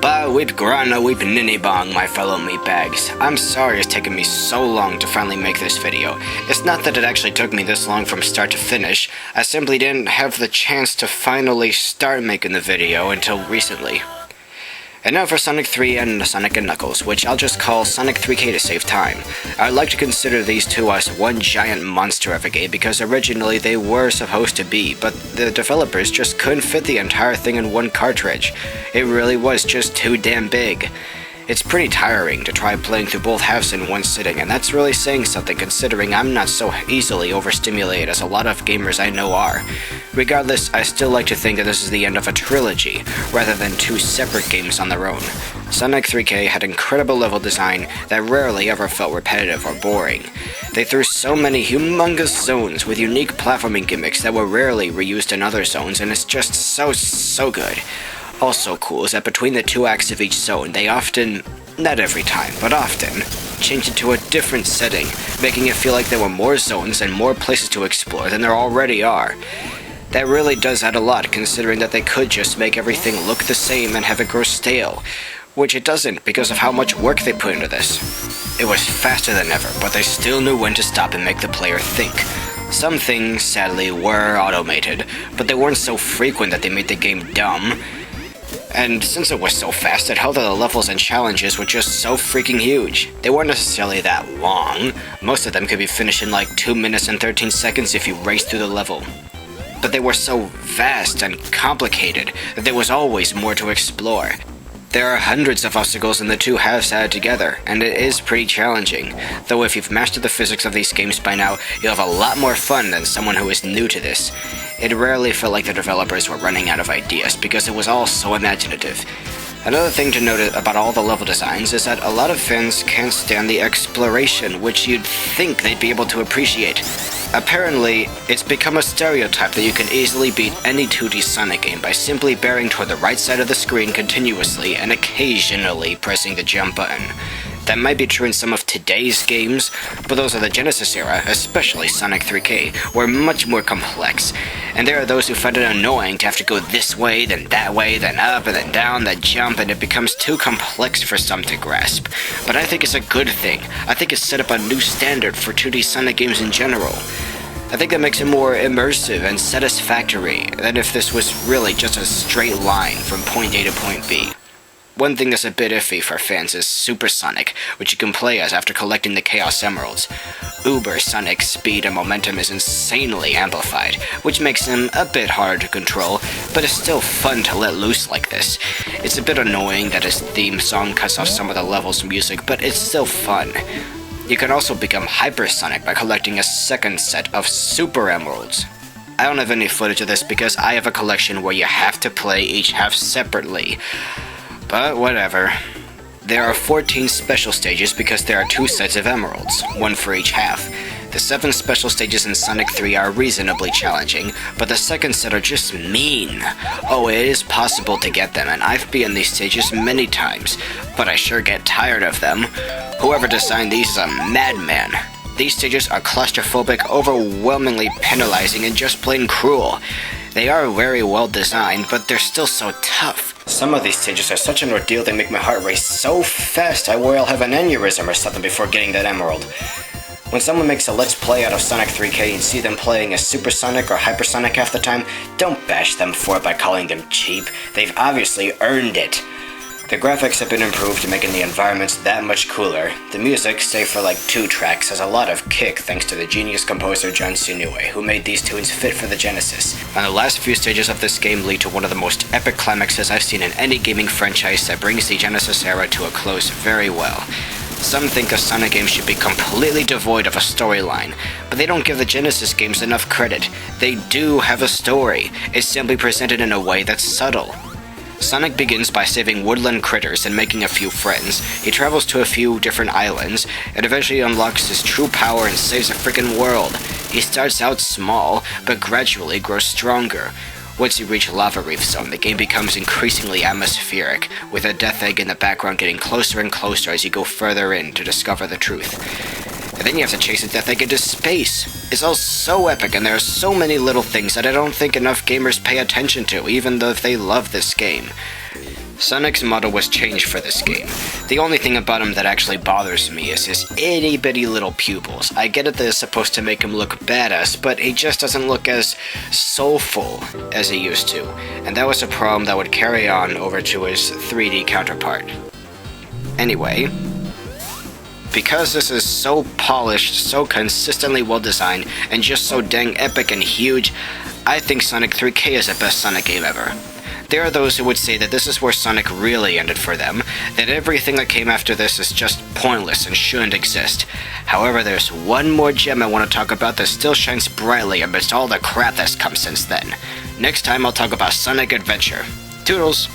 Ba weep grana weep ninny bong, my fellow meatbags. I'm sorry it's taken me so long to finally make this video. It's not that it actually took me this long from start to finish, I simply didn't have the chance to finally start making the video until recently. And now for Sonic 3 and Sonic & Knuckles, which I'll just call Sonic 3K to save time. I'd like to consider these two as one giant monster of a game because originally they were supposed to be, but the developers just couldn't fit the entire thing in one cartridge. It really was just too damn big. It's pretty tiring to try playing through both halves in one sitting, and that's really saying something considering I'm not so easily overstimulated as a lot of gamers I know are. Regardless, I still like to think that this is the end of a trilogy, rather than two separate games on their own. Sonic 3K had incredible level design that rarely ever felt repetitive or boring. They threw so many humongous zones with unique platforming gimmicks that were rarely reused in other zones, and it's just so good. Also cool is that between the two acts of each zone, they often, not every time, but often, change it to a different setting, making it feel like there were more zones and more places to explore than there already are. That really does add a lot, considering that they could just make everything look the same and have it grow stale, which it doesn't because of how much work they put into this. It was faster than ever, but they still knew when to stop and make the player think. Some things, sadly, were automated, but they weren't so frequent that they made the game dumb. And since it was so fast, it helped that the levels and challenges were just so freaking huge. They weren't necessarily that long. Most of them could be finished in like 2 minutes and 13 seconds if you raced through the level. But they were so vast and complicated that there was always more to explore. There are hundreds of obstacles in the two halves added together, and it is pretty challenging, though if you've mastered the physics of these games by now, you'll have a lot more fun than someone who is new to this. It rarely felt like the developers were running out of ideas, because it was all so imaginative. Another thing to note about all the level designs is that a lot of fans can't stand the exploration, which you'd think they'd be able to appreciate. Apparently, it's become a stereotype that you can easily beat any 2D Sonic game by simply bearing toward the right side of the screen continuously and occasionally pressing the jump button. That might be true in some of today's games, but those of the Genesis era, especially Sonic 3K, were much more complex, and there are those who find it annoying to have to go this way, then that way, then up, and then down, then jump, and it becomes too complex for some to grasp. But I think it's a good thing. I think it's set up a new standard for 2D Sonic games in general. I think that makes it more immersive and satisfactory than if this was really just a straight line from point A to point B. One thing that's a bit iffy for fans is Super Sonic, which you can play as after collecting the Chaos Emeralds. Uber Sonic's speed and momentum is insanely amplified, which makes him a bit hard to control, but it's still fun to let loose like this. It's a bit annoying that his theme song cuts off some of the level's music, but it's still fun. You can also become Hyper Sonic by collecting a second set of Super Emeralds. I don't have any footage of this because I have a collection where you have to play each half separately. But whatever. There are 14 special stages because there are 2 sets of emeralds, one for each half. The 7 special stages in Sonic 3 are reasonably challenging, but the second set are just mean. Oh, it is possible to get them, and I've been in these stages many times, but I sure get tired of them. Whoever designed these is a madman. These stages are claustrophobic, overwhelmingly penalizing, and just plain cruel. They are very well designed, but they're still so tough. Some of these stages are such an ordeal they make my heart race so fast I worry I'll have an aneurysm or something before getting that emerald. When someone makes a Let's Play out of Sonic 3K and see them playing as Super Sonic or Hyper Sonic half the time, don't bash them for it by calling them cheap. They've obviously earned it. The graphics have been improved, making the environments that much cooler. The music, save for like 2 tracks, has a lot of kick thanks to the genius composer Jun Senoue, who made these tunes fit for the Genesis. And the last few stages of this game lead to one of the most epic climaxes I've seen in any gaming franchise that brings the Genesis era to a close very well. Some think a Sonic game should be completely devoid of a storyline, but they don't give the Genesis games enough credit. They do have a story. It's simply presented in a way that's subtle. Sonic begins by saving woodland critters and making a few friends. He travels to a few different islands, and eventually unlocks his true power and saves a freaking world. He starts out small, but gradually grows stronger. Once you reach Lava Reef Zone, the game becomes increasingly atmospheric, with a death egg in the background getting closer and closer as you go further in to discover the truth. And then you have to chase the death egg into space. It's all so epic, and there are so many little things that I don't think enough gamers pay attention to, even though they love this game. Sonic's model was changed for this game. The only thing about him that actually bothers me is his itty bitty little pupils. I get it that it's supposed to make him look badass, but he just doesn't look as soulful as he used to, and that was a problem that would carry on over to his 3D counterpart. Anyway, because this is so polished, so consistently well designed, and just so dang epic and huge, I think Sonic 3K is the best Sonic game ever. There are those who would say that this is where Sonic really ended for them, that everything that came after this is just pointless and shouldn't exist. However, there's one more gem I want to talk about that still shines brightly amidst all the crap that's come since then. Next time I'll talk about Sonic Adventure. Toodles!